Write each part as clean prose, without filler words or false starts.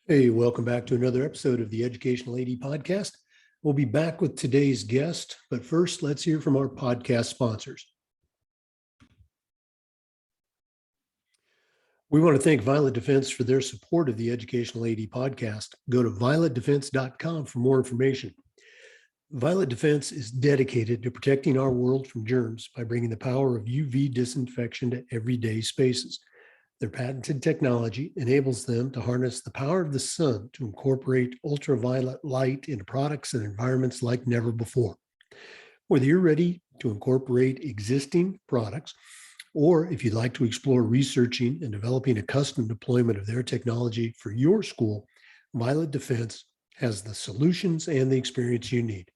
Hey, welcome back to another episode of the Educational AD Podcast. We'll be back with today's guest, but first, let's hear from our podcast sponsors. We want to thank Violet Defense for their support of the Educational AD Podcast. Go to violetdefense.com for more information. Violet Defense is dedicated to protecting our world from germs by bringing the power of UV disinfection to everyday spaces. Their patented technology enables them to harness the power of the sun to incorporate ultraviolet light into products and environments like never before. Whether you're ready to incorporate existing products, or if you'd like to explore researching and developing a custom deployment of their technology for your school, Violet Defense has the solutions and the experience you need.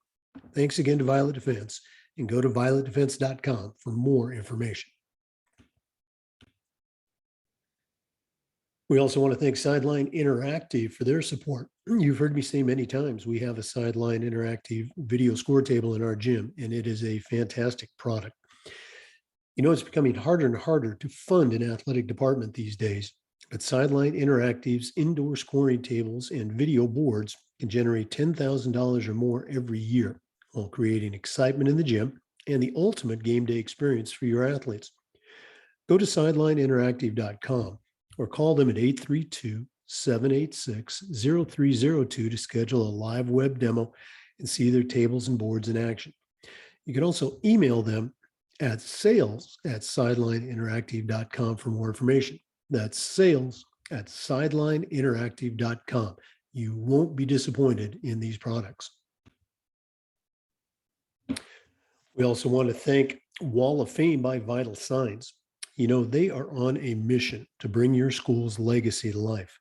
Thanks again to Violet Defense, and go to violetdefense.com for more information. We also want to thank Sideline Interactive for their support. You've heard me say many times, we have a Sideline Interactive video score table in our gym, and it is a fantastic product. You know, it's becoming harder and harder to fund an athletic department these days, but Sideline Interactive's indoor scoring tables and video boards can generate $10,000 or more every year while creating excitement in the gym and the ultimate game day experience for your athletes. Go to sidelineinteractive.com or call them at 832-786-0302 to schedule a live web demo and see their tables and boards in action. You can also email them at sales@sidelineinteractive.com for more information. That's sales@sidelineinteractive.com. You won't be disappointed in these products. We also want to thank Wall of Fame by Vital Signs. You know, they are on a mission to bring your school's legacy to life.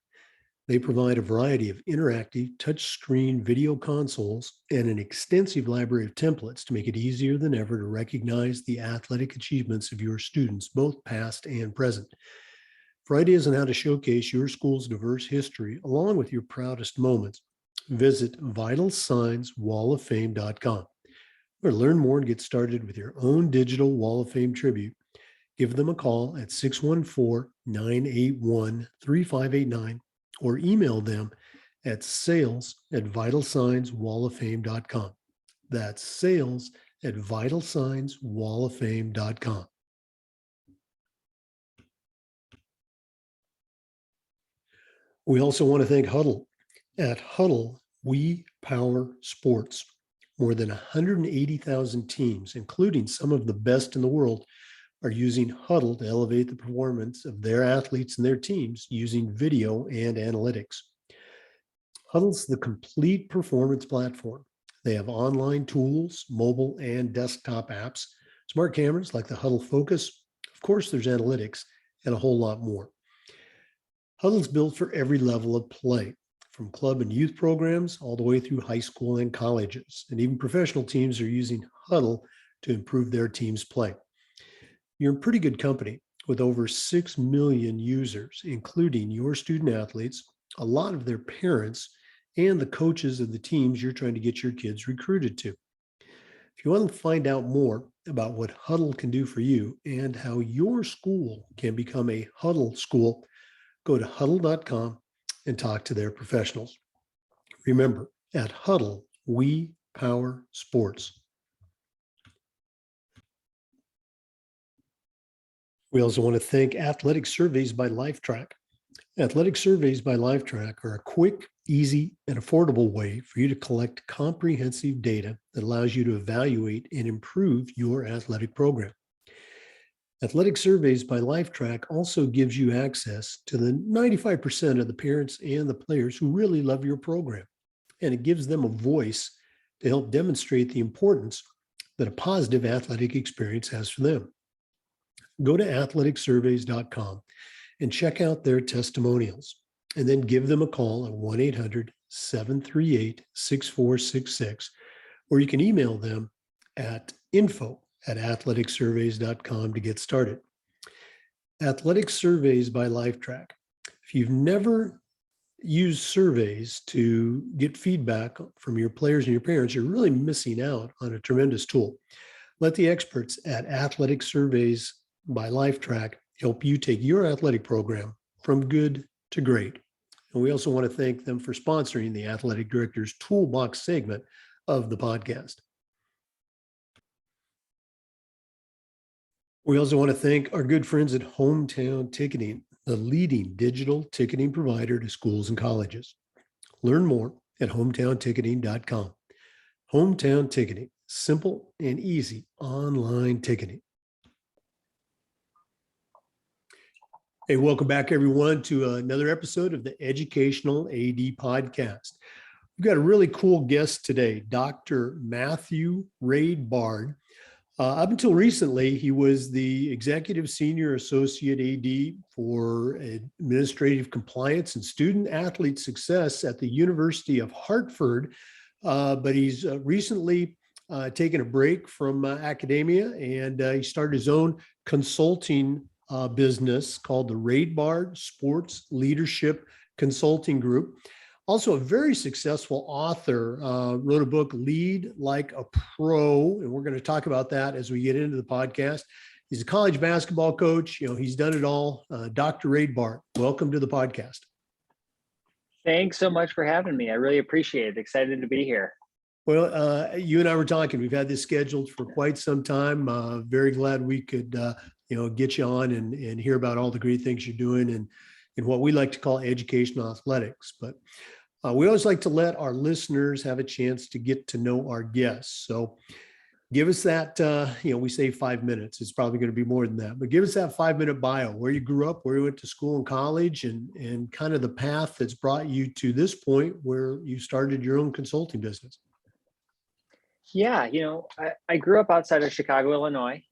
They provide a variety of interactive touchscreen video consoles and an extensive library of templates to make it easier than ever to recognize the athletic achievements of your students, both past and present. For ideas on how to showcase your school's diverse history, along with your proudest moments, visit vitalsignswalloffame.com. Or learn more and get started with your own digital Wall of Fame tribute. Give them a call at 614-981-3589 or email them at sales@vitalsignswalloffame.com. That's sales@vitalsignswalloffame.com. We also want to thank Huddle. At Huddle, we power sports. More than 180,000 teams, including some of the best in the world, are using Huddle to elevate the performance of their athletes and their teams using video and analytics. Huddle's the complete performance platform. They have online tools, mobile and desktop apps, smart cameras like the Huddle Focus. Of course, there's analytics and a whole lot more. Huddle's built for every level of play, from club and youth programs all the way through high school and colleges. And even professional teams are using Huddle to improve their team's play. You're in pretty good company with over 6 million users, including your student athletes, a lot of their parents, and the coaches of the teams you're trying to get your kids recruited to. If you want to find out more about what Huddle can do for you and how your school can become a Huddle school, go to huddle.com and talk to their professionals. Remember, at Huddle, we power sports. We also want to thank Athletic Surveys by Lifetrack. Athletic Surveys by Lifetrack are a quick, easy, and affordable way for you to collect comprehensive data that allows you to evaluate and improve your athletic program. Athletic Surveys by Lifetrack also gives you access to the 95% of the parents and the players who really love your program, and it gives them a voice to help demonstrate the importance that a positive athletic experience has for them. Go to athleticsurveys.com and check out their testimonials, and then give them a call at 1-800-738-6466, or you can email them at info@athleticsurveys.com to get started. Athletic Surveys by Lifetrack. If you've never used surveys to get feedback from your players and your parents, you're really missing out on a tremendous tool. Let the experts at Athletic Surveys by Lifetrack help you take your athletic program from good to great. And we also want to thank them for sponsoring the Athletic Director's Toolbox segment of the podcast. We also want to thank our good friends at Hometown Ticketing, the leading digital ticketing provider to schools and colleges. Learn more at hometownticketing.com. Hometown Ticketing, simple and easy online ticketing. Hey, welcome back, everyone, to another episode of the Educational AD Podcast. We've got a really cool guest today, Dr. Matthew Raidbarn. Up until recently, he was the Executive Senior Associate AD for Administrative Compliance and Student Athlete Success at the University of Hartford, but he's recently taken a break from academia, and he started his own consulting business called the Raidbard Sports Leadership Consulting Group. Also a very successful author, wrote a book, Lead Like a Pro, and we're going to talk about that as we get into the podcast. He's a college basketball coach. He's done it all. Dr. Raidbarn, welcome to the podcast. Thanks so much for having me. I really appreciate it. Excited to be here. Well, you and I were talking. We've had this scheduled for quite some time. Very glad we could, get you on and hear about all the great things you're doing and in what we like to call educational athletics. But we always like to let our listeners have a chance to get to know our guests. So give us that, we say 5 minutes. It's probably going to be more than that, but give us that 5-minute bio, where you grew up, where you went to school and college, and kind of the path that's brought you to this point where you started your own consulting business. Yeah, I grew up outside of Chicago, Illinois.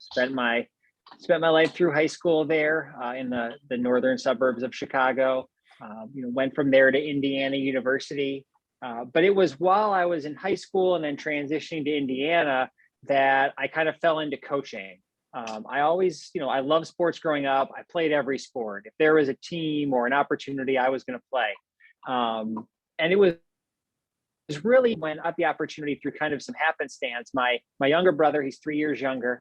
Spent my life through high school there in the northern suburbs of Chicago. Went from there to Indiana University. But it was while I was in high school and then transitioning to Indiana that I kind of fell into coaching. I always, I love sports growing up. I played every sport. If there was a team or an opportunity, I was going to play. And it was really when I got the opportunity through kind of some happenstance. My younger brother, he's 3 years younger.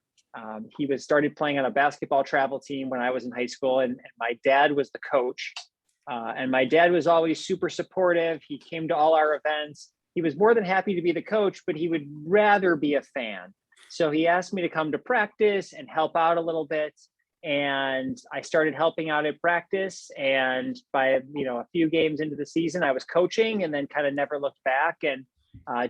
He started playing on a basketball travel team when I was in high school, and my dad was the coach. And my dad was always super supportive. He came to all our events. He was more than happy to be the coach, but he would rather be a fan. So he asked me to come to practice and help out a little bit. And I started helping out at practice. And by, a few games into the season, I was coaching and then kind of never looked back, and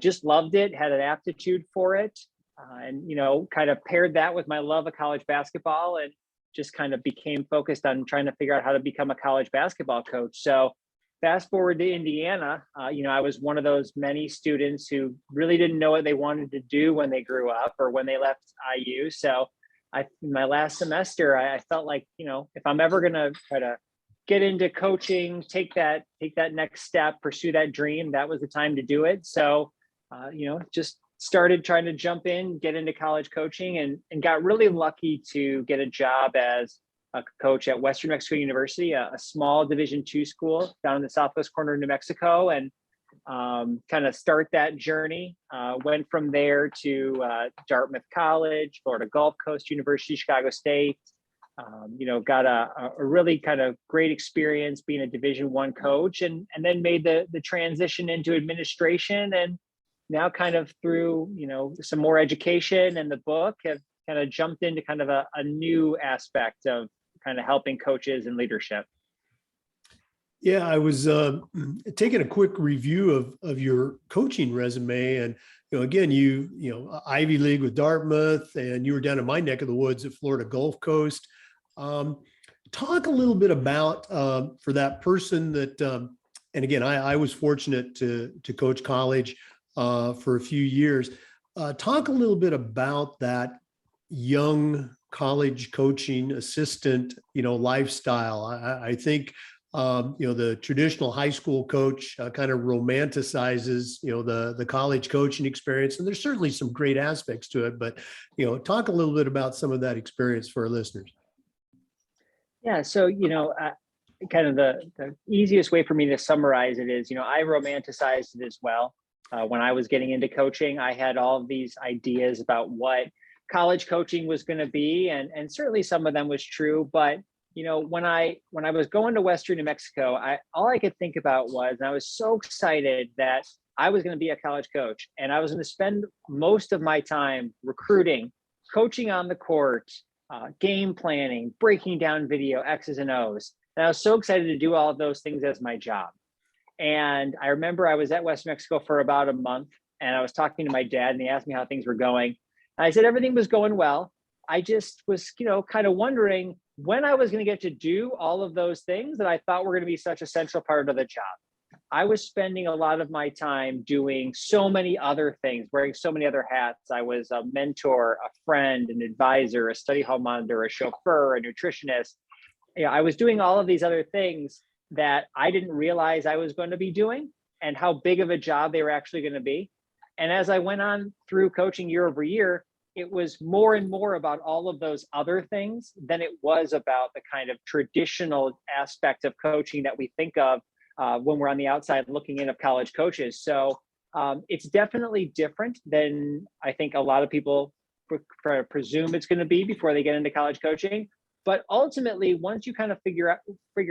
just loved it, had an aptitude for it. And kind of paired that with my love of college basketball, and just kind of became focused on trying to figure out how to become a college basketball coach. So fast forward to Indiana, I was one of those many students who really didn't know what they wanted to do when they grew up or when they left IU. So in my last semester, I felt like, if I'm ever going to try to get into coaching, take that next step, pursue that dream, that was the time to do it. So, just started trying to jump in, get into college coaching, and got really lucky to get a job as a coach at Western Mexico University, a small Division II school down in the southwest corner of New Mexico, and kind of start that journey. Went from there to Dartmouth College, Florida Gulf Coast University, Chicago State. Got a really kind of great experience being a Division I coach, and then made the transition into administration, and now kind of through, some more education and the book, have kind of jumped into kind of a new aspect of kind of helping coaches and leadership. Yeah, I was taking a quick review of your coaching resume, and again, Ivy League with Dartmouth, and you were down in my neck of the woods at Florida Gulf Coast. Talk a little bit about for that person that, and again, I was fortunate to coach college for a few years. Talk a little bit about that young college coaching assistant, lifestyle. I think, the traditional high school coach kind of romanticizes, the college coaching experience, and there's certainly some great aspects to it, but, talk a little bit about some of that experience for our listeners. Yeah. So, kind of the easiest way for me to summarize it is, I romanticized it as well. When I was getting into coaching, I had all of these ideas about what college coaching was going to be. And certainly some of them was true, but when I was going to Western New Mexico, all I could think about was, and I was so excited that I was going to be a college coach, and I was going to spend most of my time recruiting, coaching on the court, game planning, breaking down video, X's and O's. And I was so excited to do all of those things as my job. And I remember I was at West Mexico for about a month, and I was talking to my dad, and he asked me how things were going. And I said everything was going well. I just was, kind of wondering when I was going to get to do all of those things that I thought were going to be such a central part of the job. I was spending a lot of my time doing so many other things, wearing so many other hats. I was a mentor, a friend, an advisor, a study hall monitor, a chauffeur, a nutritionist. I was doing all of these other things that I didn't realize I was going to be doing and how big of a job they were actually going to be. And as I went on through coaching year over year, it was more and more about all of those other things than it was about the kind of traditional aspect of coaching that we think of when we're on the outside looking in of college coaches. So it's definitely different than I think a lot of people presume it's going to be before they get into college coaching. But ultimately, once you kind of figure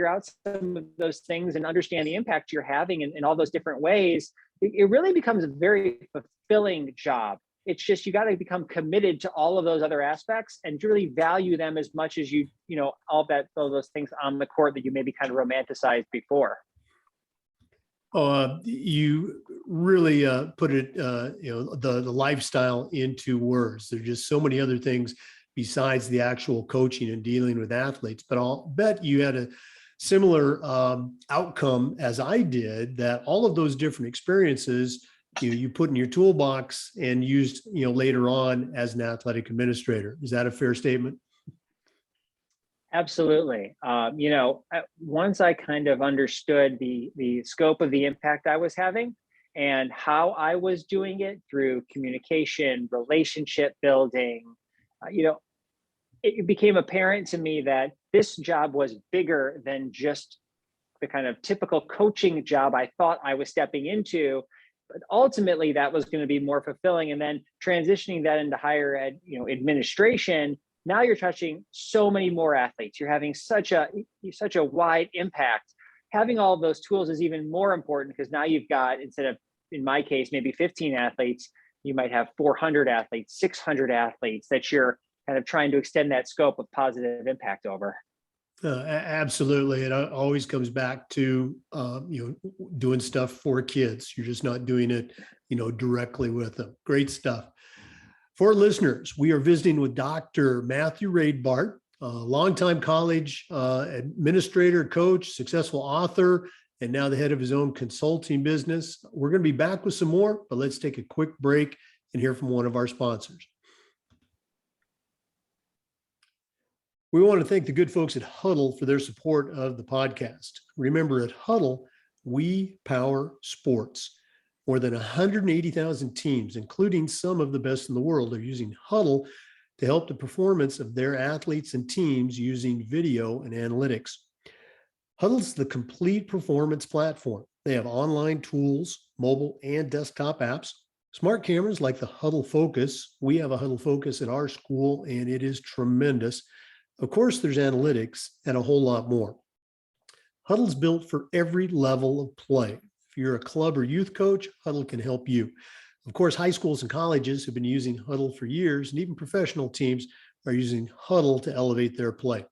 out some of those things and understand the impact you're having in all those different ways, it really becomes a very fulfilling job. It's just, you got to become committed to all of those other aspects and really value them as much as all those things on the court that you maybe kind of romanticized before. You really put it, the lifestyle into words. There's just so many other things besides the actual coaching and dealing with athletes. But I'll bet you had a similar outcome as I did, that all of those different experiences you put in your toolbox and used later on as an athletic administrator. Is that a fair statement? Absolutely. Once I kind of understood the scope of the impact I was having and how I was doing it through communication, relationship building, it became apparent to me that this job was bigger than just the kind of typical coaching job I thought I was stepping into. But ultimately, that was going to be more fulfilling. And then transitioning that into higher ed, administration, now you're touching so many more athletes. You're having such a wide impact. Having all of those tools is even more important, because now you've got, instead of, in my case, maybe 15 athletes, you might have 400 athletes, 600 athletes that you're kind of trying to extend that scope of positive impact over. Absolutely. It always comes back to, doing stuff for kids. You're just not doing it, directly with them. Great stuff. For listeners, we are visiting with Dr. Matthew Raidbarn, a longtime college administrator, coach, successful author, and now the head of his own consulting business. We're going to be back with some more, but let's take a quick break and hear from one of our sponsors. We want to thank the good folks at Huddle for their support of the podcast. Remember, at Huddle, we power sports. More than 180,000 teams, including some of the best in the world, are using Huddle to help the performance of their athletes and teams using video and analytics. Huddle's the complete performance platform. They have online tools, mobile and desktop apps, smart cameras like the Huddle Focus. We have a Huddle Focus at our school, and it is tremendous. Of course, there's analytics and a whole lot more. Huddle's built for every level of play. If you're a club or youth coach, Huddle can help you. Of course, high schools and colleges have been using Huddle for years, and even professional teams are using Huddle to elevate their play.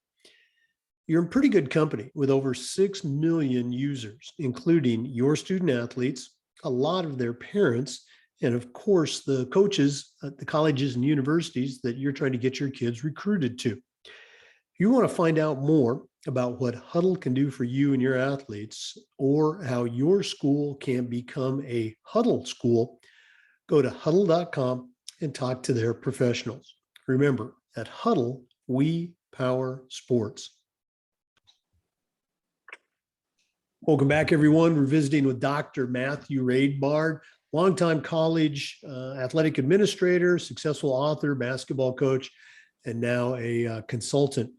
You're in pretty good company with over 6 million users, including your student athletes, a lot of their parents, and of course, the coaches at the colleges and universities that you're trying to get your kids recruited to. If you want to find out more about what Huddle can do for you and your athletes, or how your school can become a Huddle school, go to huddle.com and talk to their professionals. Remember, at Huddle, we power sports. Welcome back, everyone. We're visiting with Dr. Matthew Raidbarn, longtime college athletic administrator, successful author, basketball coach, and now a consultant.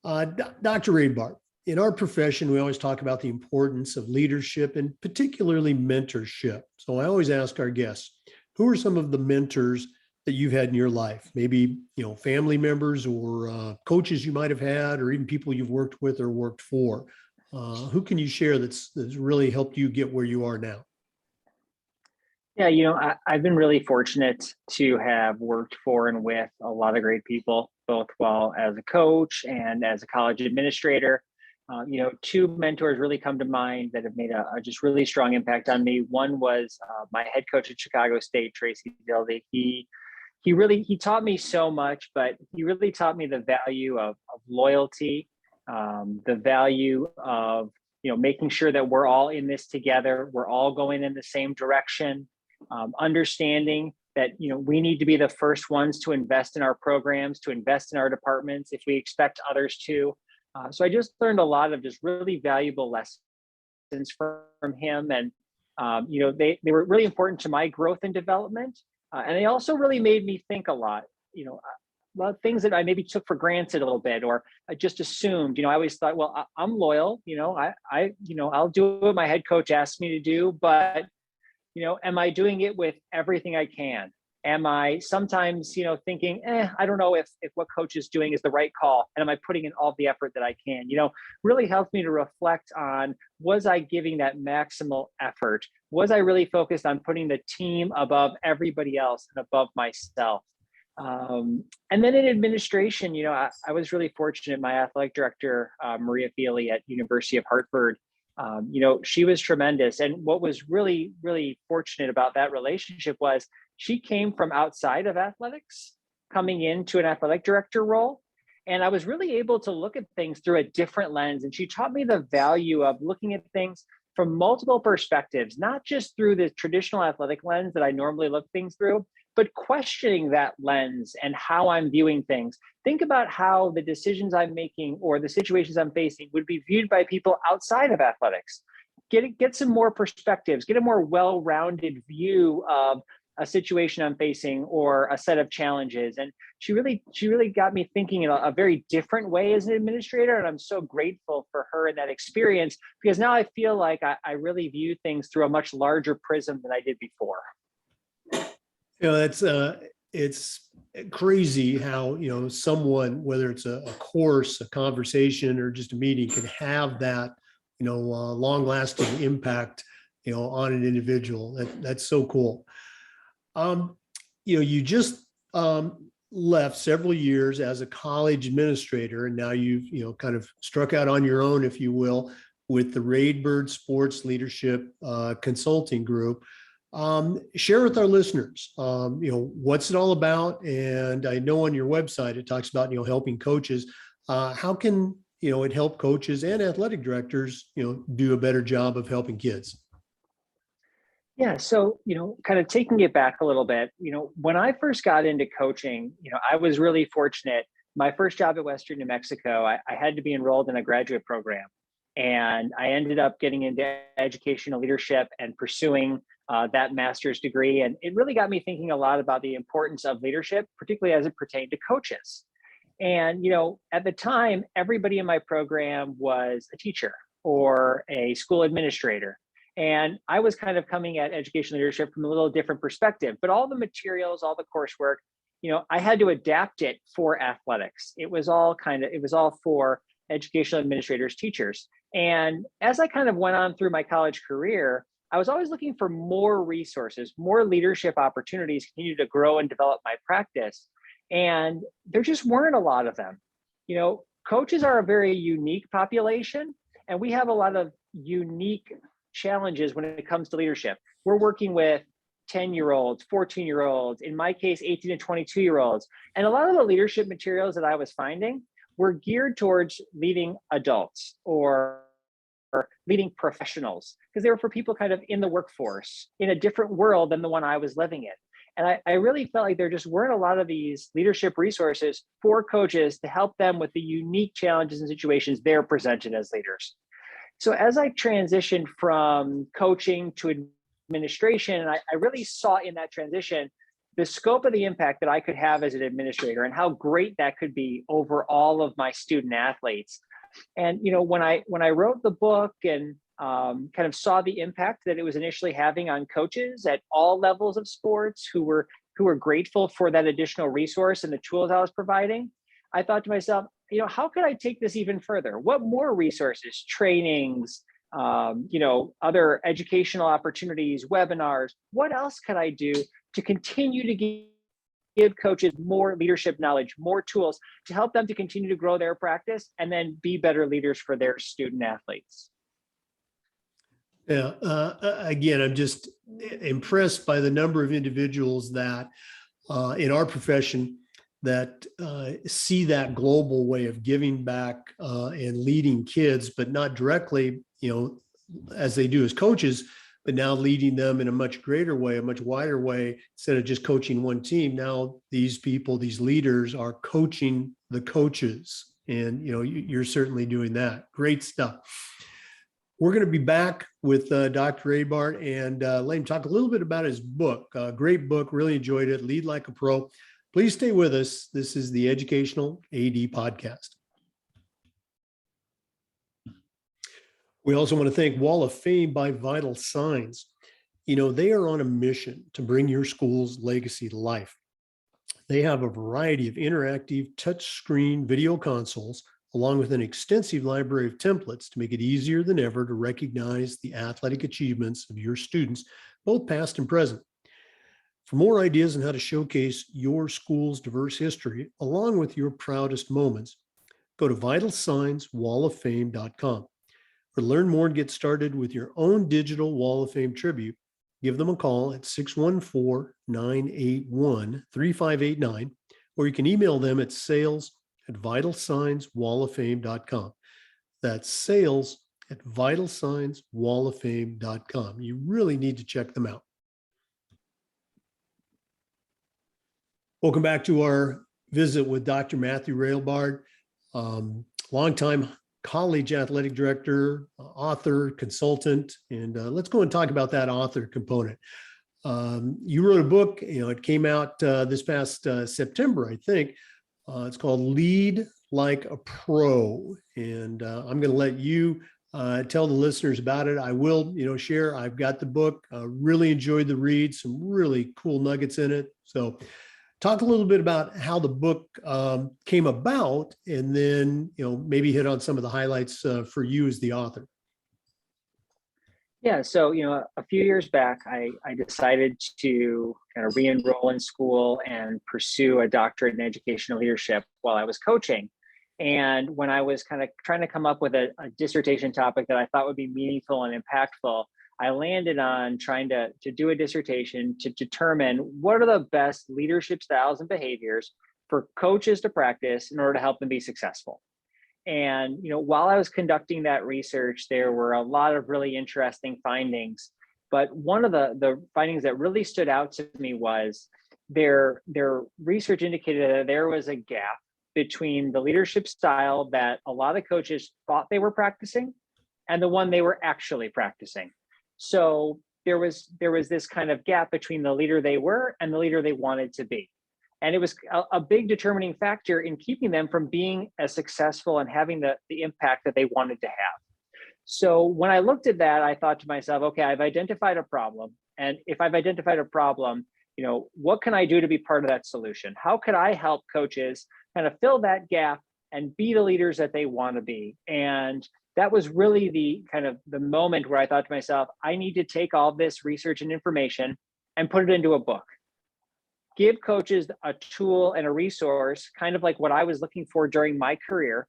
Dr. Raidbarn, in our profession, we always talk about the importance of leadership and particularly mentorship. So I always ask our guests, who are some of the mentors that you've had in your life? Maybe, family members or coaches you might have had, or even people you've worked with or worked for. Who can you share that's really helped you get where you are now? Yeah, I've been really fortunate to have worked for and with a lot of great people, both while as a coach and as a college administrator. Two mentors really come to mind that have made a just really strong impact on me. One was my head coach at Chicago State, Tracy Dildy. He taught me so much, but he really taught me the value of loyalty, the value of making sure that we're all in this together, we're all going in the same direction, understanding that we need to be the first ones to invest in our programs, to invest in our departments if we expect others to. So I just learned a lot of just really valuable lessons from him, and they were really important to my growth and development, and they also really made me think a lot. A lot of things that I maybe took for granted a little bit, or I just assumed. I always thought, well, I'm loyal. I'll do what my head coach asks me to do, but am I doing it with everything I can? Am I sometimes, thinking, I don't know if what coach is doing is the right call, and am I putting in all the effort that I can? Really helped me to reflect on, was I giving that maximal effort? Was I really focused on putting the team above everybody else and above myself? And then in administration, I was really fortunate. My athletic director, Maria Feely at University of Hartford, she was tremendous. And what was really, really fortunate about that relationship was she came from outside of athletics, coming into an athletic director role. And I was really able to look at things through a different lens. And she taught me the value of looking at things from multiple perspectives, not just through the traditional athletic lens that I normally look things through, but questioning that lens and how I'm viewing things. Think about how the decisions I'm making or the situations I'm facing would be viewed by people outside of athletics. Get some more perspectives, get a more well-rounded view of a situation I'm facing or a set of challenges. And she really got me thinking in a very different way as an administrator. And I'm so grateful for her and that experience, because now I feel like I really view things through a much larger prism than I did before. That's it's crazy how, someone, whether it's a course, a conversation, or just a meeting, can have that, long lasting impact, on an individual. That's so cool. You just left several years as a college administrator, and now you've, kind of struck out on your own, if you will, with the Raidbard Sports Leadership Consulting Group. Share with our listeners, what's it all about? And I know on your website, it talks about, helping coaches. How can, it help coaches and athletic directors, do a better job of helping kids? Yeah. So, kind of taking it back a little bit, when I first got into coaching, I was really fortunate. My first job at Western New Mexico, I had to be enrolled in a graduate program. And I ended up getting into educational leadership and pursuing that master's degree. And it really got me thinking a lot about the importance of leadership, particularly as it pertained to coaches. And, at the time, everybody in my program was a teacher or a school administrator. And I was kind of coming at education leadership from a little different perspective, but all the materials, all the coursework, I had to adapt it for athletics. It was all for educational administrators, teachers. And as I kind of went on through my college career, I was always looking for more resources, more leadership opportunities, continue to grow and develop my practice. And there just weren't a lot of them. Coaches are a very unique population, and we have a lot of unique challenges when it comes to leadership. We're working with 10-year-olds, 14-year-olds, in my case, 18 and 22-year-olds. And a lot of the leadership materials that I was finding were geared towards leading adults or leading professionals, because they were for people kind of in the workforce in a different world than the one I was living in. And I really felt like there just weren't a lot of these leadership resources for coaches to help them with the unique challenges and situations they're presented as leaders. So as I transitioned from coaching to administration, I really saw in that transition the scope of the impact that I could have as an administrator and how great that could be over all of my student athletes. And when I wrote the book and kind of saw the impact that it was initially having on coaches at all levels of sports who were who were grateful for that additional resource and the tools I was providing, I thought to myself, how could I take this even further? What more resources, trainings, other educational opportunities, webinars, what else could I do to continue to give coaches more leadership knowledge, more tools to help them to continue to grow their practice and then be better leaders for their student athletes? Yeah. Again, I'm just impressed by the number of individuals that in our profession that see that global way of giving back and leading kids, but not directly, as they do as coaches, but now leading them in a much greater way, a much wider way. Instead of just coaching one team, now these people, these leaders are coaching the coaches. And, you're certainly doing that. Great stuff. We're going to be back with Dr. Raidbarn and let him talk a little bit about his book. Great book. Really enjoyed it. Lead Like a Pro. Please stay with us. This is the Educational AD Podcast. We also want to thank Wall of Fame by Vital Signs. They are on a mission to bring your school's legacy to life. They have a variety of interactive touchscreen video consoles, along with an extensive library of templates to make it easier than ever to recognize the athletic achievements of your students, both past and present. For more ideas on how to showcase your school's diverse history, along with your proudest moments, go to vitalsignswalloffame.com. Or learn more and get started with your own digital Wall of Fame tribute, give them a call at 614-981-3589, or you can email them at sales@vitalsignswalloffame.com. That's sales@vitalsignswalloffame.com. You really need to check them out. Welcome back to our visit with Dr. Matthew Raidbarn, longtime college athletic director, author, consultant, and let's go and talk about that author component. You wrote a book, it came out this past September, I think. It's called Lead Like a Pro, and I'm going to let you tell the listeners about it. I will, share. I've got the book. Really enjoyed the read. Some really cool nuggets in it. So, talk a little bit about how the book came about, and then maybe hit on some of the highlights for you as the author. Yeah, so a few years back, I decided to kind of re-enroll in school and pursue a doctorate in educational leadership while I was coaching. And when I was kind of trying to come up with a dissertation topic that I thought would be meaningful and impactful, I landed on trying to do a dissertation to determine what are the best leadership styles and behaviors for coaches to practice in order to help them be successful. And while I was conducting that research, there were a lot of really interesting findings. But one of the findings that really stood out to me was their research indicated that there was a gap between the leadership style that a lot of coaches thought they were practicing and the one they were actually practicing. So there was this kind of gap between the leader they were and the leader they wanted to be. And it was a big determining factor in keeping them from being as successful and having the impact that they wanted to have. So when I looked at that, I thought to myself, okay, I've identified a problem. And if I've identified a problem, what can I do to be part of that solution? How could I help coaches kind of fill that gap and be the leaders that they want to be? And that was really the moment where I thought to myself, I need to take all this research and information and put it into a book. Give coaches a tool and a resource, kind of like what I was looking for during my career,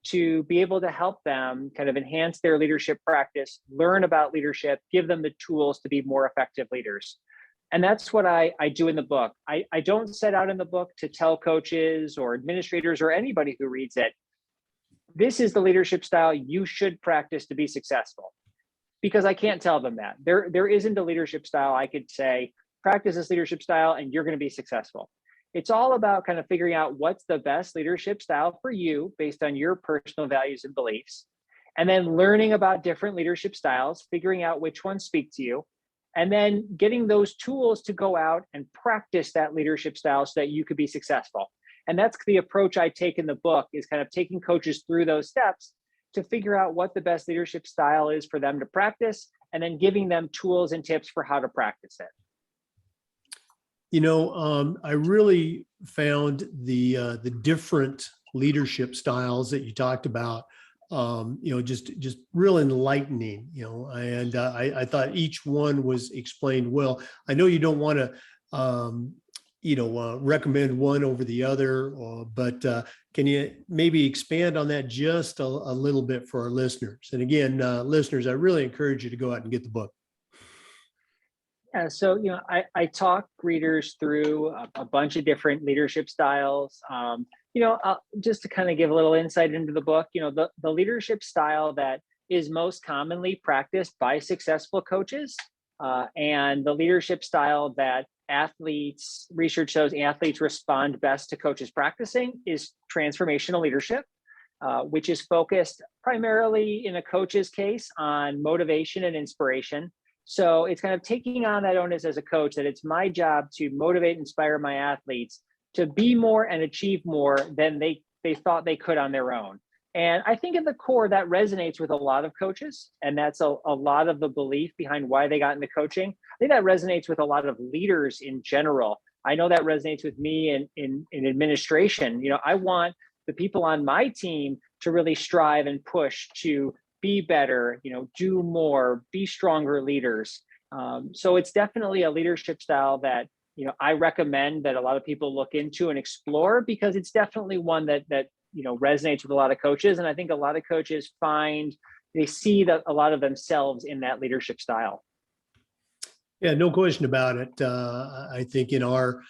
to be able to help them kind of enhance their leadership practice, learn about leadership, give them the tools to be more effective leaders. And that's what I do in the book. I don't set out in the book to tell coaches or administrators or anybody who reads it, this is the leadership style you should practice to be successful, because I can't tell them that. There isn't a leadership style I could say, practice this leadership style and you're going to be successful. It's all about kind of figuring out what's the best leadership style for you based on your personal values and beliefs, and then learning about different leadership styles, figuring out which ones speak to you, and then getting those tools to go out and practice that leadership style so that you could be successful. And that's the approach I take in the book, is kind of taking coaches through those steps to figure out what the best leadership style is for them to practice, and then giving them tools and tips for how to practice it. I really found the different leadership styles that you talked about, just real enlightening, and I thought each one was explained well. I know you don't want to, recommend one over the other, but can you maybe expand on that just a little bit for our listeners? And again, listeners, I really encourage you to go out and get the book. Yeah, so I talk readers through a bunch of different leadership styles. Just to kind of give a little insight into the book, the leadership style that is most commonly practiced by successful coaches, and the leadership style that research shows athletes respond best to coaches practicing is transformational leadership, which is focused primarily in a coach's case on motivation and inspiration. So it's kind of taking on that onus as a coach that it's my job to motivate, inspire my athletes to be more and achieve more than they thought they could on their own. And I think at the core that resonates with a lot of coaches. And that's a lot of the belief behind why they got into coaching. I think that resonates with a lot of leaders in general. I know that resonates with me in administration. I want the people on my team to really strive and push to be better, do more, be stronger leaders. So it's definitely a leadership style that, I recommend that a lot of people look into and explore, because it's definitely one that resonates with a lot of coaches. And I think a lot of coaches they see that a lot of themselves in that leadership style. Yeah, no question about it. I think in our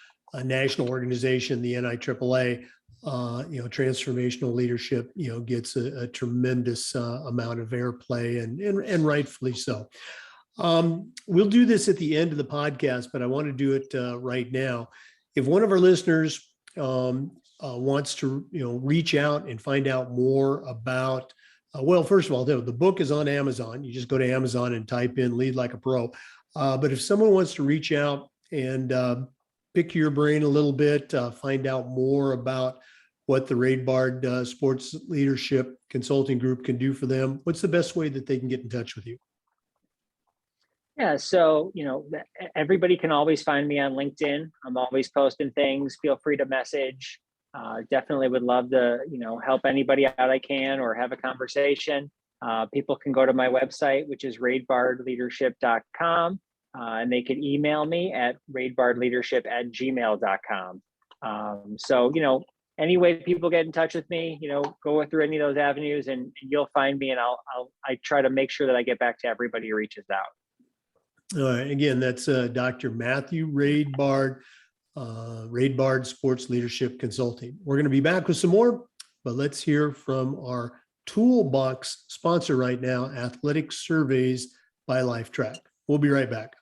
national organization, the NIAAA, transformational leadership, gets a tremendous amount of airplay, and rightfully so. We'll do this at the end of the podcast, but I want to do it right now. If one of our listeners wants to, reach out and find out more about, first of all, the book is on Amazon. You just go to Amazon and type in "Lead Like a Pro." But if someone wants to reach out and pick your brain a little bit, find out more about what the Raidbard Sports Leadership Consulting Group can do for them, what's the best way that they can get in touch with you? Yeah, so, everybody can always find me on LinkedIn. I'm always posting things. Feel free to message. Definitely would love to, help anybody out I can, or have a conversation. People can go to my website, which is raidbardleadership.com, and they can email me at raidbardleadership@gmail.com. So, any way people get in touch with me, go through any of those avenues and you'll find me, and I try to make sure that I get back to everybody who reaches out. All right. Again, that's Dr. Matthew Raidbarn, Raidbard Sports Leadership Consulting. We're going to be back with some more, but let's hear from our Toolbox sponsor right now, Athletic Surveys by LifeTrack. We'll be right back.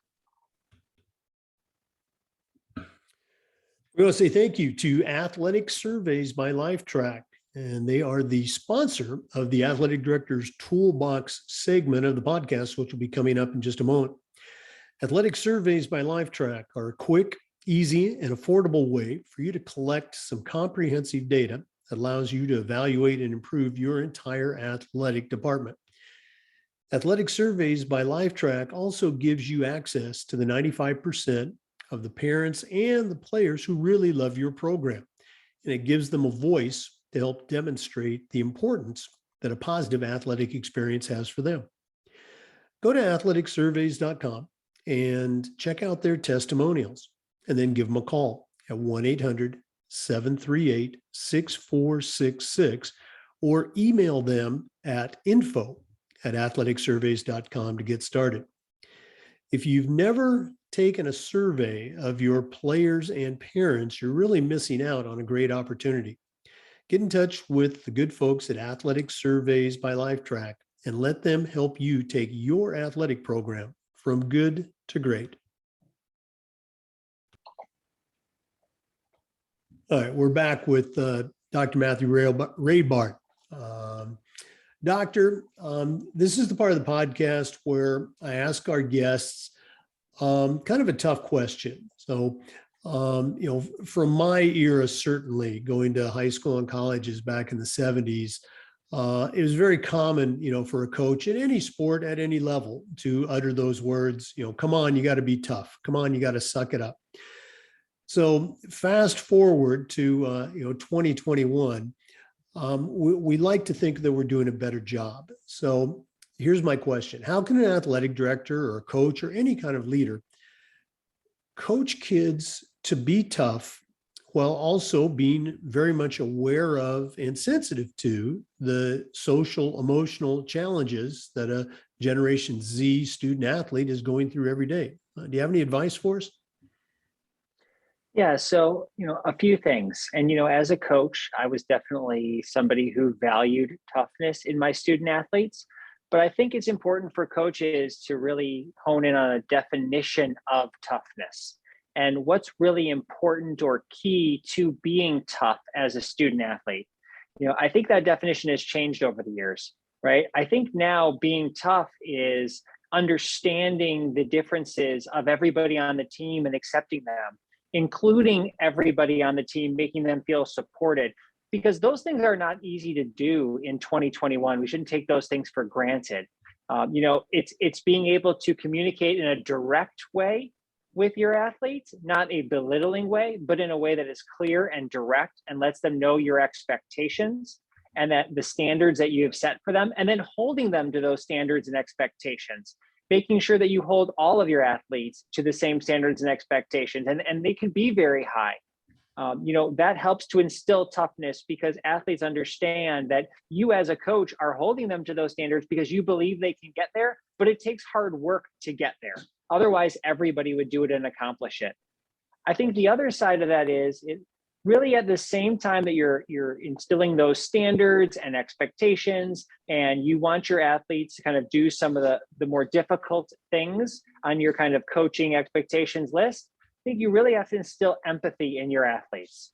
We want to say thank you to Athletic Surveys by LifeTrack, and they are the sponsor of the Athletic Director's Toolbox segment of the podcast, which will be coming up in just a moment. Athletic Surveys by LifeTrack are a quick, easy, and affordable way for you to collect some comprehensive data that allows you to evaluate and improve your entire athletic department. Athletic Surveys by LifeTrack also gives you access to the 95% of the parents and the players who really love your program, and it gives them a voice to help demonstrate the importance that a positive athletic experience has for them. Go to athleticsurveys.com and check out their testimonials, and then give them a call at 1-800-738-6466, or email them at info@athleticsurveys.com to get started. If you've never taken a survey of your players and parents, you're really missing out on a great opportunity. Get in touch with the good folks at Athletic Surveys by LifeTrack and let them help you take your athletic program from good to great. All right, we're back with Dr. Matthew Raidbarn. Doctor, this is the part of the podcast where I ask our guests kind of a tough question. So, from my era, certainly going to high school and colleges back in the 70s, it was very common, for a coach in any sport at any level to utter those words, come on, you got to be tough. Come on, you got to suck it up. So fast forward to 2021, we like to think that we're doing a better job. So here's my question: how can an athletic director or a coach or any kind of leader coach kids to be tough while also being very much aware of and sensitive to the social, emotional challenges that a Generation Z student athlete is going through every day? Do you have any advice for us? Yeah, so, a few things. And, as a coach, I was definitely somebody who valued toughness in my student athletes. But I think it's important for coaches to really hone in on a definition of toughness and what's really important or key to being tough as a student athlete. I think that definition has changed over the years, right? I think now being tough is understanding the differences of everybody on the team and accepting them, including everybody on the team, making them feel supported, because those things are not easy to do in 2021. We shouldn't take those things for granted. It's being able to communicate in a direct way with your athletes, not a belittling way, but in a way that is clear and direct and lets them know your expectations and that the standards that you have set for them, and then holding them to those standards and expectations, making sure that you hold all of your athletes to the same standards and expectations, and they can be very high. That helps to instill toughness because athletes understand that you as a coach are holding them to those standards because you believe they can get there, but it takes hard work to get there. Otherwise, everybody would do it and accomplish it. I think the other side of that is it really at the same time that you're instilling those standards and expectations, and you want your athletes to kind of do some of the more difficult things on your kind of coaching expectations list. I think you really have to instill empathy in your athletes.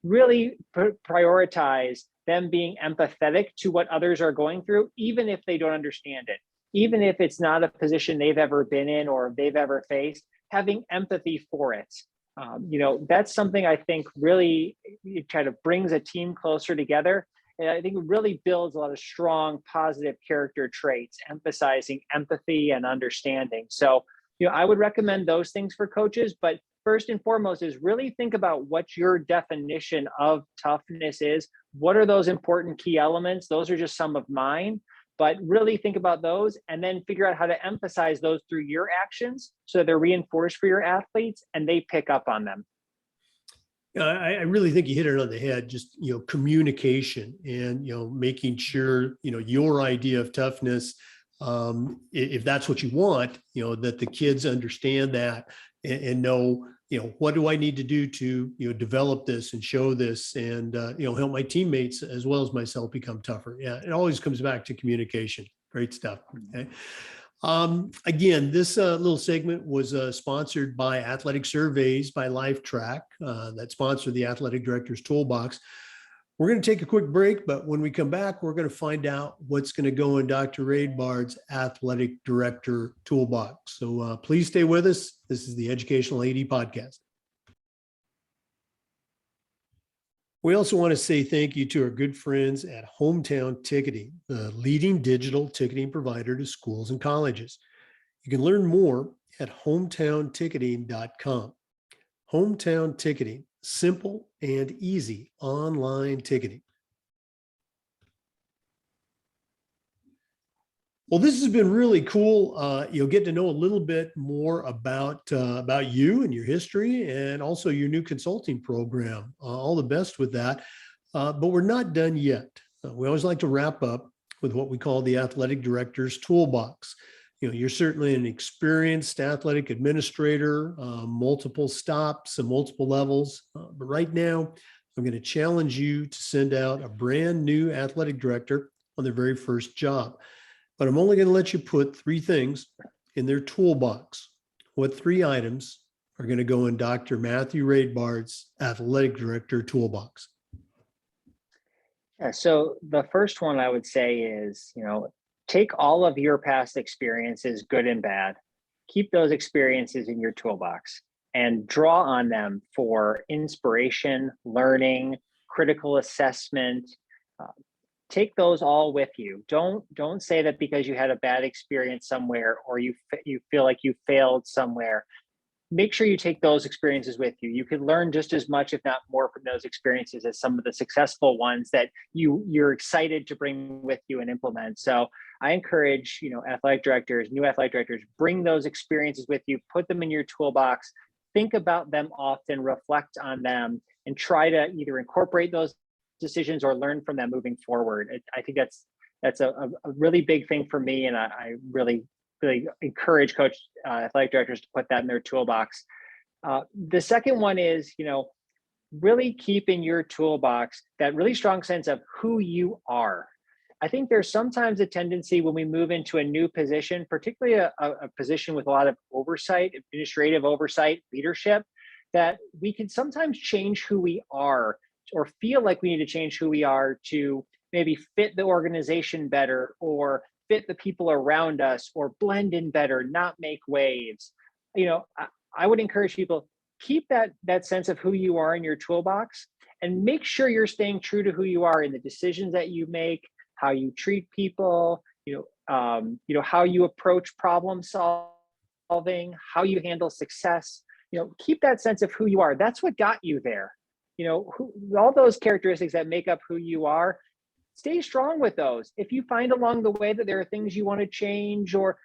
Really prioritize them being empathetic to what others are going through, even if they don't understand it, even if it's not a position they've ever been in or they've ever faced, having empathy for it. That's something I think really it kind of brings a team closer together. And I think it really builds a lot of strong, positive character traits, emphasizing empathy and understanding. So, I would recommend those things for coaches, but first and foremost is really think about what your definition of toughness is. What are those important key elements? Those are just some of mine, but really think about those and then figure out how to emphasize those through your actions so they're reinforced for your athletes and they pick up on them. I really think you hit it on the head. Just communication and making sure your idea of toughness, if that's what you want, that the kids understand that and know what do I need to do to develop this and show this and help my teammates as well as myself become tougher. Yeah, it always comes back to communication. Great stuff. Okay. Again, this little segment was sponsored by Athletic Surveys by LifeTrack that sponsored the Athletic Director's Toolbox. We're going to take a quick break, but when we come back, we're going to find out what's going to go in Dr. Raidbard's Athletic Director Toolbox. So please stay with us. This is the Educational AD Podcast. We also want to say thank you to our good friends at Hometown Ticketing, the leading digital ticketing provider to schools and colleges. You can learn more at hometownticketing.com. Hometown Ticketing, simple and easy online ticketing. Well, this has been really cool. You'll get to know a little bit more about you and your history and also your new consulting program. All the best with that. But we're not done yet. We always like to wrap up with what we call the Athletic Director's Toolbox. You're certainly an experienced athletic administrator, multiple stops and multiple levels. But right now, I'm going to challenge you to send out a brand new athletic director on their very first job. But I'm only going to let you put 3 things in their toolbox. What 3 items are going to go in Dr. Matthew Raidbard's Athletic Director Toolbox? Yeah, so the first one I would say is, take all of your past experiences, good and bad, keep those experiences in your toolbox and draw on them for inspiration, learning, critical assessment. Take those all with you. Don't say that because you had a bad experience somewhere or you feel like you failed somewhere, make sure you take those experiences with you. You can learn just as much, if not more, from those experiences as some of the successful ones that you're excited to bring with you and implement. So I encourage, athletic directors, new athletic directors, bring those experiences with you, put them in your toolbox, think about them often, reflect on them, and try to either incorporate those decisions or learn from them moving forward. I think that's a really big thing for me, and I really encourage athletic directors to put that in their toolbox. The second one is, really keep in your toolbox that really strong sense of who you are. I think there's sometimes a tendency when we move into a new position, particularly a position with a lot of oversight, administrative oversight, leadership, that we can sometimes change who we are or feel like we need to change who we are to maybe fit the organization better or fit the people around us or blend in better, not make waves. I would encourage people, keep that sense of who you are in your toolbox and make sure you're staying true to who you are in the decisions that you make, how you treat people, how you approach problem solving, how you handle success. Keep that sense of who you are. That's what got you there. All those characteristics that make up who you are, stay strong with those. If you find along the way that there are things you want to change, or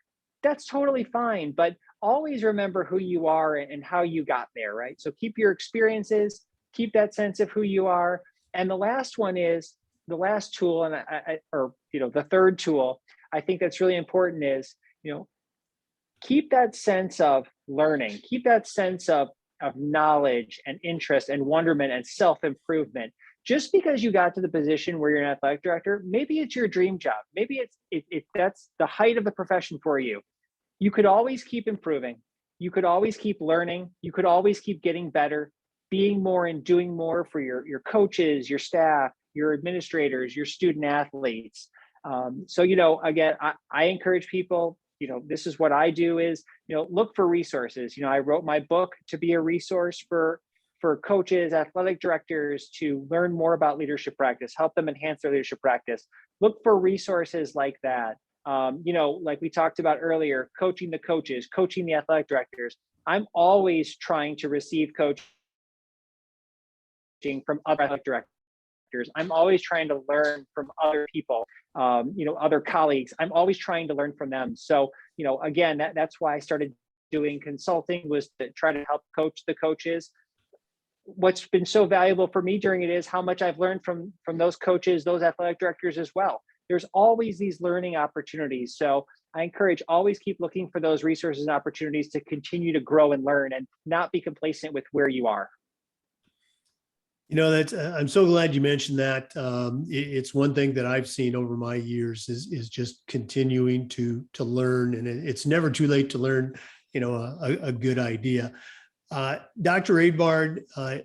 that's totally fine, but always remember who you are and how you got there, right? So keep your experiences, keep that sense of who you are. And the last one is the last tool, and the third tool I think that's really important is, keep that sense of learning, keep that sense of knowledge and interest and wonderment and self-improvement. Just because you got to the position where you're an athletic director, maybe it's your dream job. Maybe that's the height of the profession for you. You could always keep improving. You could always keep learning. You could always keep getting better, being more and doing more for your coaches, your staff, your administrators, your student athletes. So, again, I encourage people, this is what I do is, look for resources. I wrote my book to be a resource for coaches, athletic directors to learn more about leadership practice, help them enhance their leadership practice. Look for resources like that. Like we talked about earlier, coaching the coaches, coaching the athletic directors. I'm always trying to receive coaching from other athletic directors. I'm always trying to learn from other people, other colleagues. I'm always trying to learn from them. So, again, that's why I started doing consulting, was to try to help coach the coaches. What's been so valuable for me during it is how much I've learned from those coaches, those athletic directors as well. There's always these learning opportunities. So I encourage, always keep looking for those resources and opportunities to continue to grow and learn and not be complacent with where you are. That's I'm so glad you mentioned that. It's one thing that I've seen over my years is just continuing to learn, and it's never too late to learn, a good idea. Dr. Raidbarn,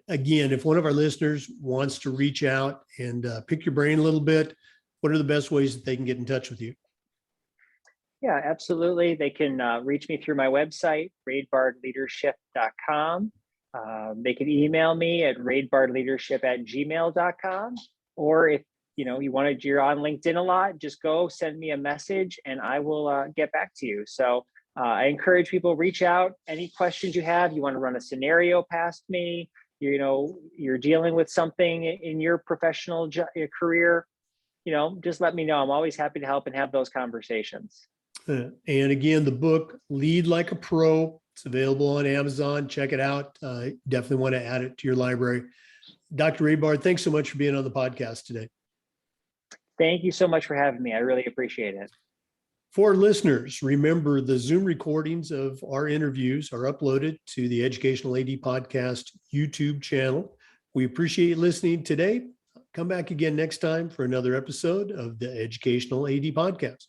again, if one of our listeners wants to reach out and pick your brain a little bit, what are the best ways that they can get in touch with you? Yeah, absolutely. They can reach me through my website, raidbardleadership.com. They can email me at raidbardleadership@gmail.com. Or if you're on LinkedIn a lot, just go send me a message and I will get back to you. So I encourage people, reach out. Any questions you have, you want to run a scenario past me, you're dealing with something in your professional career, just let me know. I'm always happy to help and have those conversations. And again, the book, Lead Like a Pro, it's available on Amazon. Check it out. Definitely want to add it to your library. Dr. Raidbarn, thanks so much for being on the podcast today. Thank you so much for having me. I really appreciate it. For listeners, remember the Zoom recordings of our interviews are uploaded to the Educational AD Podcast YouTube channel. We appreciate you listening today. Come back again next time for another episode of the Educational AD Podcast.